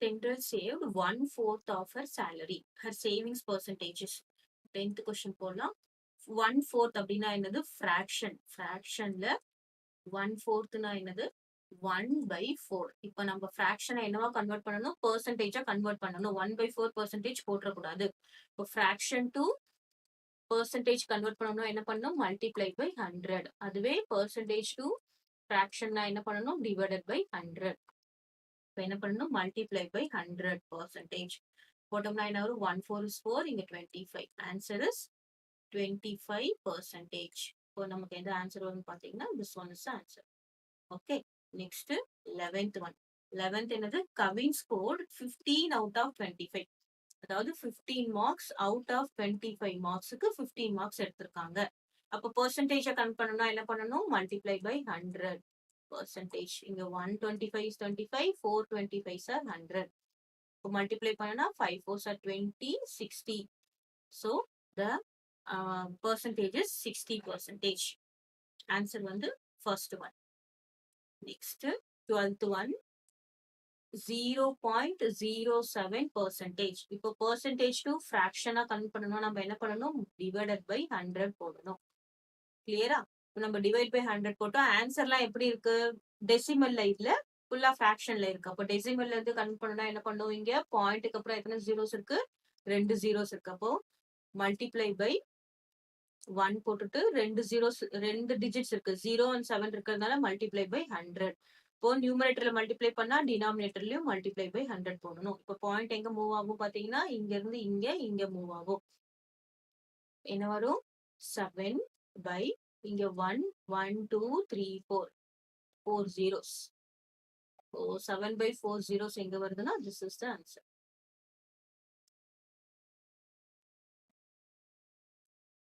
Tendril saved 1/4 of her salary. Her savings percentages. 10th question போலாம். 1/4 அப்படின்னா என்னது? fraction. fractionல 1/4னா என்னது? 1/4. இப்ப நம்ம fraction என்னவா கன்வெர்ட் பண்ணணும்? percentage கன்வெர்ட் பண்ணணும். 1/4 percentage போட்டுறக்கூடாது. இப்போ fraction to percentage கன்வெர்ட் பண்ணணும் என்ன பண்ணணும்? multiply by 100. அதுவே percentage to fraction என்ன பண்ணணும்? divided by 100. இப்போ என்ன பண்ணணும்? multiply by 100 percentage. போட்டோம்னா என்ன வரும்? 1/4 is 4, இங்க 25. Answer is 25 percentage. இப்போ நமக்கு எந்த ஆன்சர் வரும்னு பார்த்தீங்கன்னா this one is the answer. Okay. Next 11th one. 11th என்னது? Kavin scored 15 out of 25. அதாவது 15 marks out of 25 marksக்கு 15 marks எடுத்திருக்காங்க. அப்போ percentage கணக்கு பண்ணணும்னா என்ன பண்ணணும்? multiply by 100 percentage. இங்க 125 is 25, 425 are 100. இப்போ multiply பண்ணனா 5 4s are 20, 60. So the percentage is 60 percentage. Answer வந்து first one. Next 12th one. 0.07 percentage. இப்போ percentage to fraction கன்வெர்ட் பண்ணணும் நம்ம என்ன பண்ணணும்? divided by 100 போடணும். கிளியரா? இப்போ நம்ம divide by 100 போட்டோம். ஆன்சர்லாம் எப்படி இருக்கு? டெசிமல்ல இல்ல, ஃபுல்லா ஃபிராக்ஷன்ல இருக்கு. அப்போ டெசிமல்ல இருந்து கன்வெர்ட் பண்ணனும்னா என்ன பண்ணுவோம்? இங்க பாயிண்ட்க்கு அப்புறம் எத்தனை ஜீரோஸ் இருக்கு? 2 ஜீரோஸ் இருக்கு. அப்போ மல்டிப்ளை பை 1 போட்டுட்டு 2 ஜீரோஸ் 2 டிஜிட்ஸ் இருக்கு. 0 and 7 இருக்கிறதுனால மல்டிப்ளை பை 100. இப்போ நியூமரேட்டர்ல மல்டிப்ளை பண்ணா டினாமினேட்டர்லயும் மல்டிப்ளை பை 100 போடணும். இப்போ பாயிண்ட் எங்க மூவ் ஆகும் பாத்தீங்கன்னா இங்க இருந்து இங்க மூவ் ஆகும். என்ன வரும்? 7 by இங்க 1 1 2 3 4 4 zeros. So 7 by 4 zeros எங்க வருதுன்னா this is the answer.